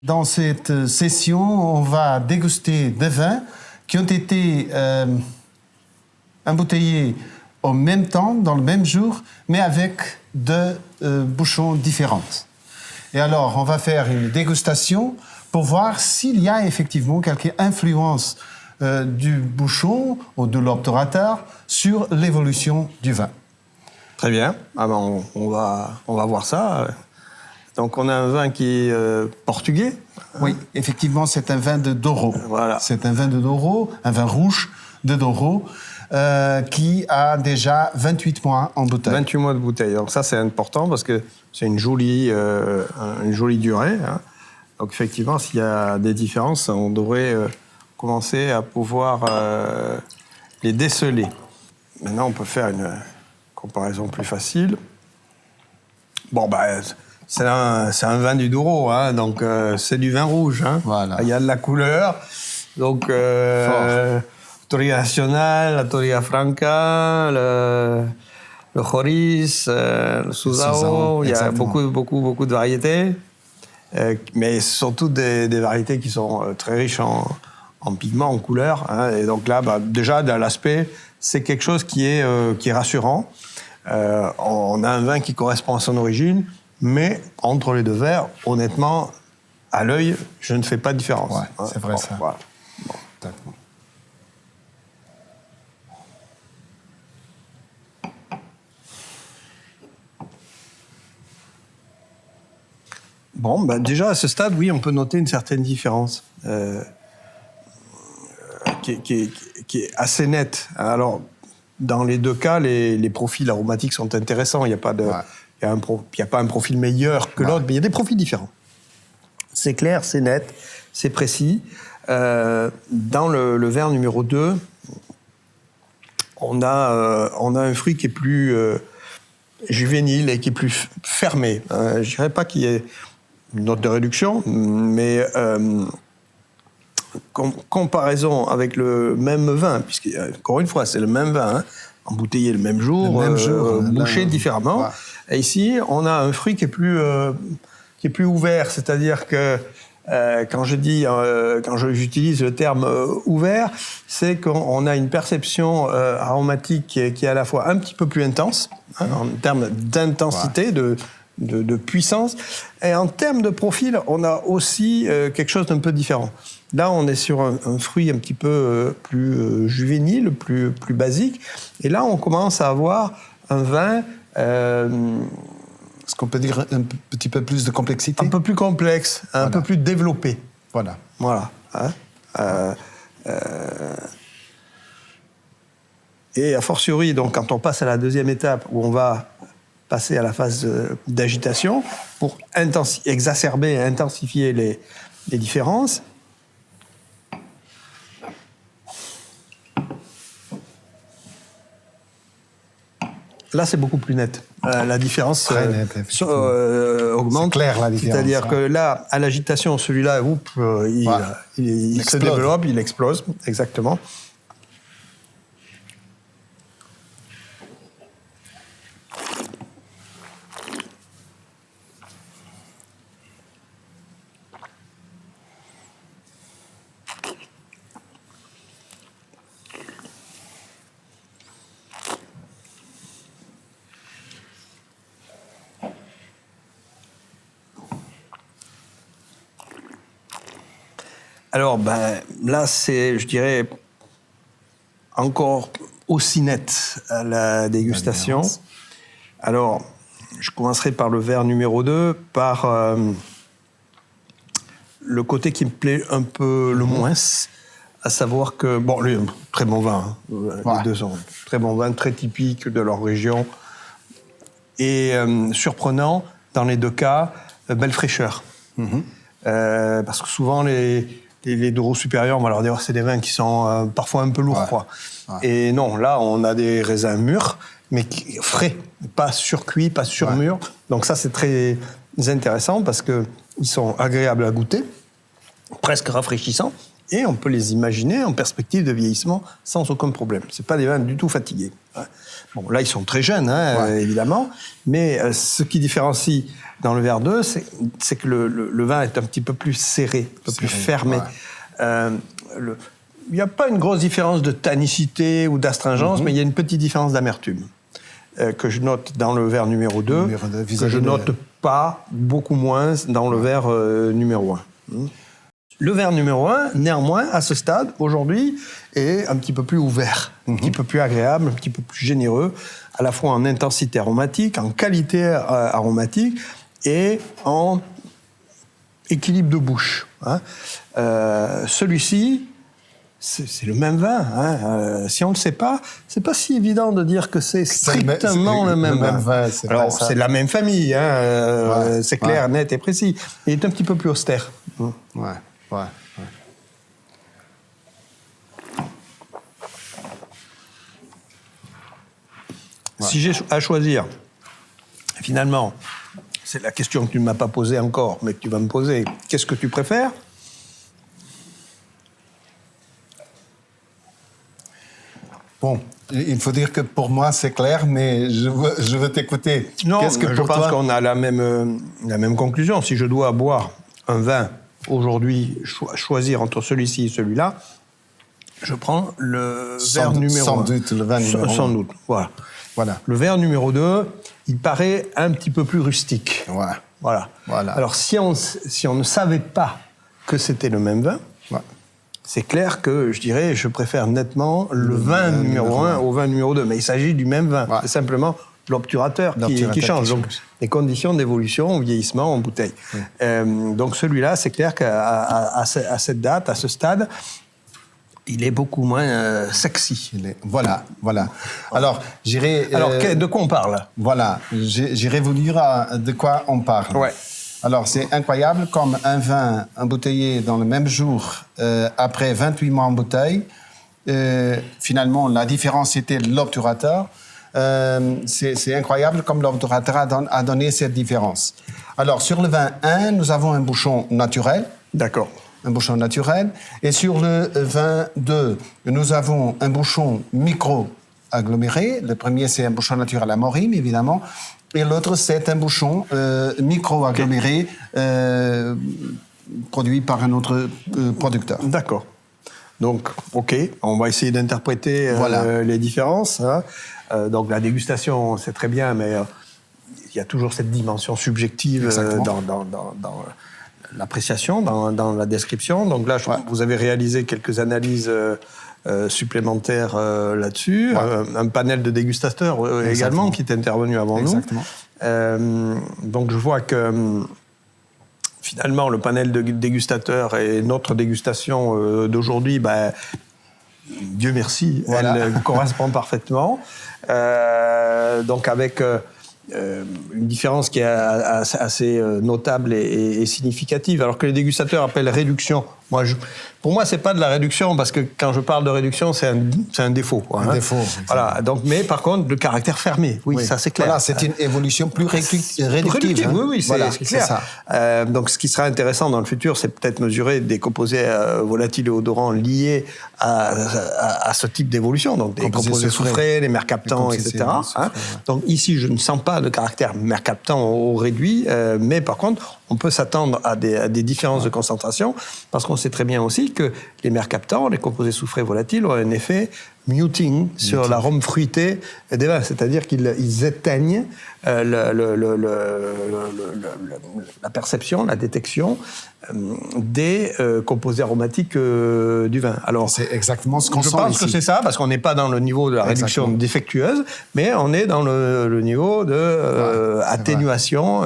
Dans cette session, on va déguster des vins qui ont été embouteillés au même temps, dans le même jour, mais avec deux bouchons différents. Et alors, on va faire une dégustation pour voir s'il y a effectivement quelque influence du bouchon ou de l'obturateur sur l'évolution du vin. Très bien. Ah ben on va voir ça. Donc, on a un vin qui est portugais. Oui, effectivement, c'est un vin de Douro. Voilà. C'est un vin de Douro, un vin rouge de Douro, qui a déjà 28 mois en bouteille. 28 mois de bouteille. Donc, ça, c'est important parce que c'est une jolie durée. Hein. Donc, effectivement, s'il y a des différences, on devrait commencer à pouvoir les déceler. Maintenant, on peut faire une comparaison plus facile. Bon, ben... C'est un vin du Douro, hein, donc c'est du vin rouge. Hein. Voilà. Il y a de la couleur. Donc, Toria Nacional, la Toria Franca, le Joris, le Suzao. Il y a beaucoup de variétés. Mais surtout des variétés qui sont très riches en pigments, en couleurs. Hein. Et donc là, déjà, dans l'aspect, c'est quelque chose qui est rassurant. On a un vin qui correspond à son origine. Mais entre les deux verres, honnêtement, à l'œil, je ne fais pas de différence. Ouais, c'est vrai ça. Voilà. Bon, ben déjà à ce stade, oui, on peut noter une certaine différence qui est assez nette. Alors, dans les deux cas, les profils aromatiques sont intéressants. Il n'y a pas de... Il n'y a pas un profil meilleur que l'autre, mais il y a des profils différents. C'est clair, c'est net, c'est précis. Dans le verre numéro 2, on a un fruit qui est plus juvénile et qui est plus fermé. Je ne dirais pas qu'il y ait une note de réduction, mais comparaison avec le même vin, puisque, encore une fois, c'est le même vin, hein, embouteillé le même jour, bouché différemment. Ouais. Et ici, on a un fruit qui est plus ouvert, c'est-à-dire que quand j'utilise le terme ouvert, c'est qu'on a une perception aromatique qui est à la fois un petit peu plus intense, hein, en termes d'intensité, de puissance, et en termes de profil, on a aussi quelque chose d'un peu différent. Là, on est sur un fruit un petit peu plus juvénile, plus basique, et là, on commence à avoir un vin... Est-ce qu'on peut dire un petit peu plus de complexité ? Un peu plus complexe, un peu plus développé. Voilà. Hein. Et a fortiori, donc, quand on passe à la deuxième étape, où on va passer à la phase d'agitation, pour exacerber et intensifier les différences, là, c'est beaucoup plus net. La différence augmente. C'est clair, la différence. C'est-à-dire que là, à l'agitation, celui-là, il se développe, il explose, exactement. Alors, là, c'est, je dirais, encore aussi net à la dégustation. Alors, je commencerai par le verre numéro 2, par le côté qui me plaît un peu le moins, à savoir que, bon, lui, très bon vin, hein, les deux sont très bons vins, très typiques de leur région, et surprenant, dans les deux cas, belle fraîcheur. Parce que souvent, les Douro supérieurs, on va leur dire c'est des vins qui sont parfois un peu lourds, quoi. Et non, là, on a des raisins mûrs, mais frais, pas surcuits, pas surmûrs. Donc ça, c'est très intéressant parce qu'ils sont agréables à goûter, presque rafraîchissants. et on peut les imaginer en perspective de vieillissement sans aucun problème. C'est pas des vins du tout fatigués. Bon, là, ils sont très jeunes, évidemment, mais ce qui différencie dans le verre 2, c'est que le vin est un petit peu plus serré, un peu plus fermé. Il n'y a pas une grosse différence de tannicité ou d'astringence, mais il y a une petite différence d'amertume que je note dans le verre numéro 2, que je note pas, beaucoup moins, dans le verre numéro 1. Le verre numéro 1, néanmoins, à ce stade, aujourd'hui, est un petit peu plus ouvert, un petit peu plus agréable, un petit peu plus généreux, à la fois en intensité aromatique, en qualité aromatique et en équilibre de bouche. Celui-ci, c'est le même vin. Si on ne le sait pas, c'est pas si évident de dire que c'est strictement le même vin. Alors, c'est de la même famille, c'est clair, net et précis. Il est un petit peu plus austère. Si j'ai à choisir, finalement, c'est la question que tu ne m'as pas posée encore, mais que tu vas me poser, qu'est-ce que tu préfères ? Bon, il faut dire que pour moi c'est clair, mais je veux t'écouter. Non, je pense qu'on a la même conclusion. Si je dois boire un vin aujourd'hui, choisir entre celui-ci et celui-là, je prends le verre numéro 1. Sans doute, le vin numéro 1. Sans doute, voilà. Le verre numéro 2, il paraît un petit peu plus rustique. Voilà. Alors, si on ne savait pas que c'était le même vin, c'est clair que je dirais, je préfère nettement le vin numéro 1 au vin numéro 2. Mais il s'agit du même vin. C'est simplement l'obturateur qui change. Donc, les conditions d'évolution, au vieillissement, en bouteille. Donc, celui-là, c'est clair qu'à cette date, à ce stade, il est beaucoup moins sexy. Voilà. Alors, j'irai... de quoi on parle ? Voilà, j'irai vous dire de quoi on parle. Alors, c'est incroyable, comme un vin embouteillé dans le même jour, après 28 mois en bouteille, finalement, la différence était l'obturateur. C'est incroyable comme l'obturateur a donné cette différence. Alors, sur le vin 1, nous avons un bouchon naturel. D'accord. Un bouchon naturel. Et sur le vin 2, nous avons un bouchon micro-aggloméré. Le premier, c'est un bouchon naturel à Morim, évidemment. Et l'autre, c'est un bouchon micro-aggloméré produit par un autre producteur. D'accord. Donc, OK, on va essayer d'interpréter les différences. Donc, la dégustation, c'est très bien, mais il y a toujours cette dimension subjective dans l'appréciation, dans la description. Donc là, vous avez réalisé quelques analyses supplémentaires là-dessus. Un panel de dégustateurs également qui est intervenu avant nous. Donc je vois que finalement le panel de dégustateurs et notre dégustation d'aujourd'hui, Dieu merci, elle correspond parfaitement. Donc avec une différence qui est assez notable et significative, alors que les dégustateurs appellent réduction. Pour moi, c'est pas de la réduction, parce que quand je parle de réduction, c'est un défaut. Un défaut. Voilà. Donc, mais par contre, le caractère fermé, ça c'est clair. Voilà, c'est une évolution plus réductive. Oui, c'est clair. Ça. Donc, ce qui sera intéressant dans le futur, c'est peut-être mesurer des composés volatiles et odorants liés à ce type d'évolution. Donc, des composés soufrés, les mercaptans, etc. Donc, ici, je ne sens pas de caractère mercaptan au réduit, mais par contre, on peut s'attendre à des différences de concentration, parce qu'on sait très bien aussi que les mercaptans, les composés soufrés volatiles, ont un effet muting sur l'arôme fruité des vins, c'est-à-dire qu'ils éteignent la perception, la détection des composés aromatiques du vin. Alors, c'est exactement ce qu'on sent ici. Je pense que c'est ça, parce qu'on n'est pas dans le niveau de la réduction défectueuse, mais on est dans le niveau de atténuation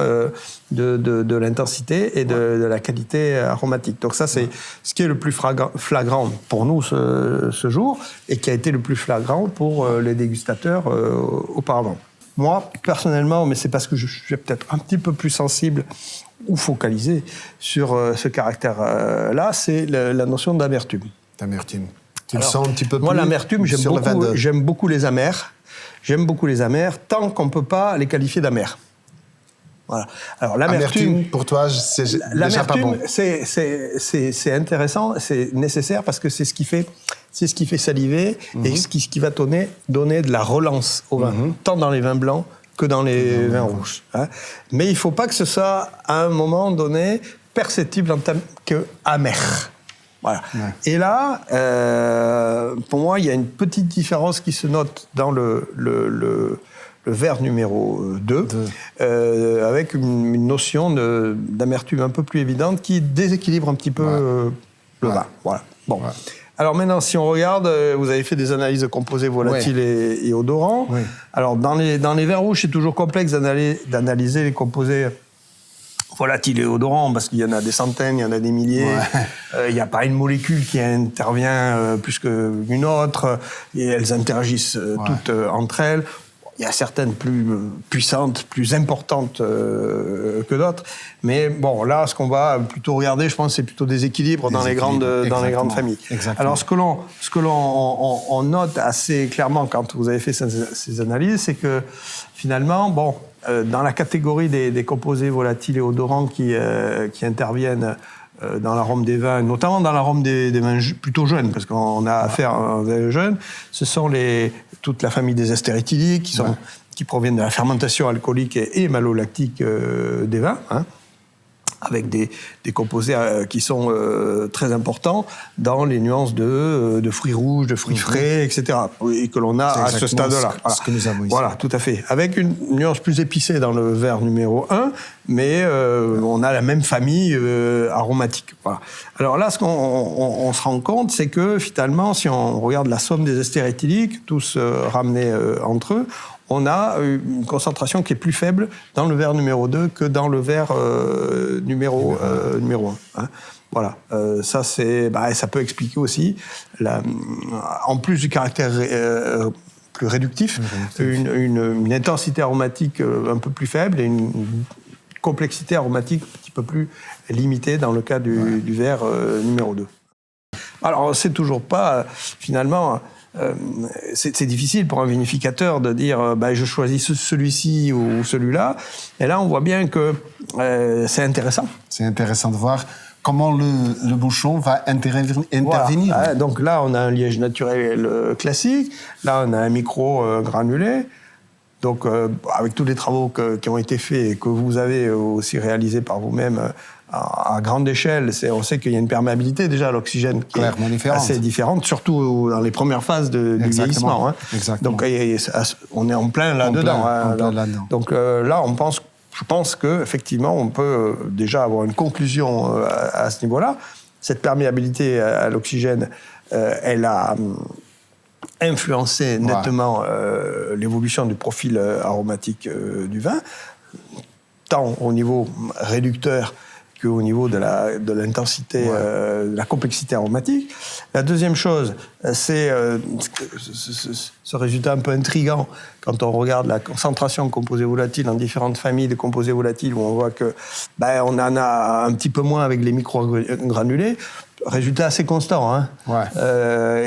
de l'intensité et de la qualité aromatique. Donc ça, c'est ce qui est le plus flagrant pour nous ce jour, et qui a été le plus flagrant pour les dégustateurs auparavant. Moi, personnellement, mais c'est parce que je suis peut-être un petit peu plus sensible ou focalisé sur ce caractère-là, c'est la notion d'amertume. D'amertume. Tu le sens un petit peu plus? Moi, l'amertume, j'aime beaucoup les amers. J'aime beaucoup les amers, tant qu'on ne peut pas les qualifier d'amers. Voilà. Alors l'amertume, pour toi, c'est déjà pas bon. C'est intéressant, c'est nécessaire parce que c'est ce qui fait saliver et ce qui va donner de la relance au vin, tant dans les vins blancs que dans les vins rouges. Hein. Mais il ne faut pas que ce soit à un moment donné perceptible en tant qu'amer. Voilà. Ouais. Et là, pour moi, il y a une petite différence qui se note dans le verre numéro 2, avec une notion d'amertume un peu plus évidente qui déséquilibre un petit peu le vin. Voilà. Bon. Ouais. Alors maintenant, si on regarde, vous avez fait des analyses de composés volatiles et odorants. Oui. Alors dans les vins rouges, c'est toujours complexe d'analyser les composés volatiles et odorants, parce qu'il y en a des centaines, il y en a des milliers. Il n'y a pas une molécule qui intervient plus qu'une autre, et elles interagissent toutes entre elles. Il y a certaines plus puissantes, plus importantes que d'autres. Mais bon, là, ce qu'on va plutôt regarder, je pense, c'est plutôt des équilibres dans les grandes familles. Exactement. Alors, ce que l'on note assez clairement quand vous avez fait ces analyses, c'est que finalement, bon, dans la catégorie des composés volatiles et odorants qui interviennent dans l'arôme des vins, notamment dans l'arôme des vins plutôt jeunes, parce qu'on a affaire à un vin jeune, ce sont toute la famille des esters éthyliques qui proviennent de la fermentation alcoolique et malolactique des vins, hein, avec des composés qui sont très importants dans les nuances de fruits rouges, de fruits frais, etc., et que l'on a à ce stade-là. Voilà. Ce que nous avons ici. Voilà, tout à fait. Avec une nuance plus épicée dans le verre numéro 1, mais on a la même famille aromatique. Voilà. Alors là, ce qu'on se rend compte, c'est que finalement, si on regarde la somme des esters éthyliques, tous ramenés entre eux, on a une concentration qui est plus faible dans le verre numéro 2 que dans le verre numéro 1. Hein. Voilà, ça peut expliquer aussi, en plus du caractère plus réductif, une intensité aromatique un peu plus faible et une complexité aromatique un petit peu plus limitée dans le cas du verre numéro 2. Alors, c'est toujours pas, finalement... c'est difficile pour un vinificateur de dire je choisis celui-ci ou celui-là. Et là, on voit bien que c'est intéressant. C'est intéressant de voir comment le bouchon va intervenir. Voilà. Donc là, on a un liège naturel classique. Là, on a un micro granulé. Donc, avec tous les travaux qui ont été faits et que vous avez aussi réalisés par vous-même à grande échelle, on sait qu'il y a une perméabilité déjà à l'oxygène qui est assez différente, surtout dans les premières phases du vieillissement. Hein. Donc, on est en plein là-dedans. Donc là, je pense qu'effectivement, on peut déjà avoir une conclusion à ce niveau-là. Cette perméabilité à l'oxygène, elle a influencé nettement l'évolution du profil aromatique du vin, tant au niveau réducteur qu'au niveau de l'intensité, de la complexité aromatique. La deuxième chose, c'est ce résultat un peu intriguant quand on regarde la concentration de composés volatiles dans différentes familles de composés volatiles, où on voit que on en a un petit peu moins avec les micro-granulés. Résultat assez constant, hein.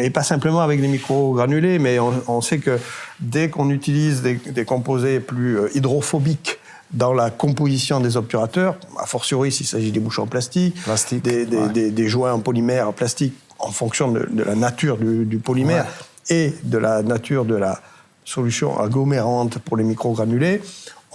Et pas simplement avec les micro-granulés, mais on sait que dès qu'on utilise des composés plus hydrophobiques dans la composition des obturateurs, a fortiori s'il s'agit des bouchons plastiques, des joints en polymère plastique, en fonction de la nature du polymère et de la nature de la solution agglomérante pour les microgranulés,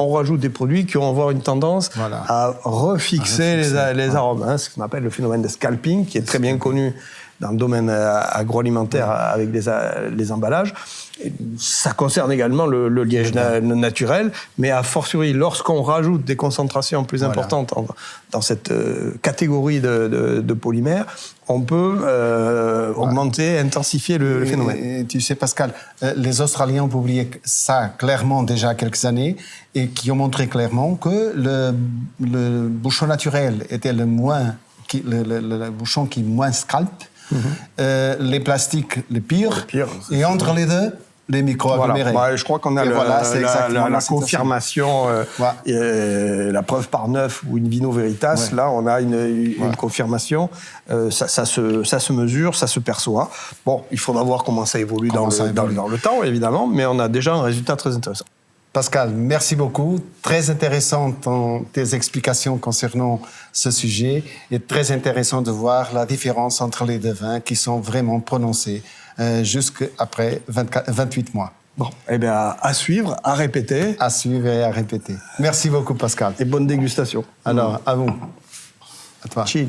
on rajoute des produits qui vont avoir une tendance à refixer les arômes. Hein, ce qu'on appelle le phénomène de scalping, qui est très bien connu dans le domaine agroalimentaire avec les emballages. Et ça concerne également le liège naturel, mais a fortiori, lorsqu'on rajoute des concentrations plus importantes dans cette catégorie de polymères, on peut augmenter, intensifier le phénomène. Et tu sais, Pascal, les Australiens ont publié ça clairement déjà quelques années et qui ont montré clairement que le bouchon naturel était le bouchon qui moins scalpe, les plastiques le pire, et entre les deux, les micro-agglomérés. Je crois qu'on a la confirmation, la preuve par neuf ou in vino veritas. Là, on a une confirmation. Ça se mesure, ça se perçoit. Bon, il faudra voir comment ça évolue dans le temps, évidemment, mais on a déjà un résultat très intéressant. Pascal, merci beaucoup. Très intéressantes tes explications concernant ce sujet et très intéressant de voir la différence entre les deux vins qui sont vraiment prononcés jusqu'après 28 mois. Bon, eh bien, à suivre, à répéter. À suivre et à répéter. Merci beaucoup, Pascal. Et bonne dégustation. Alors, à vous. À toi. Cheers.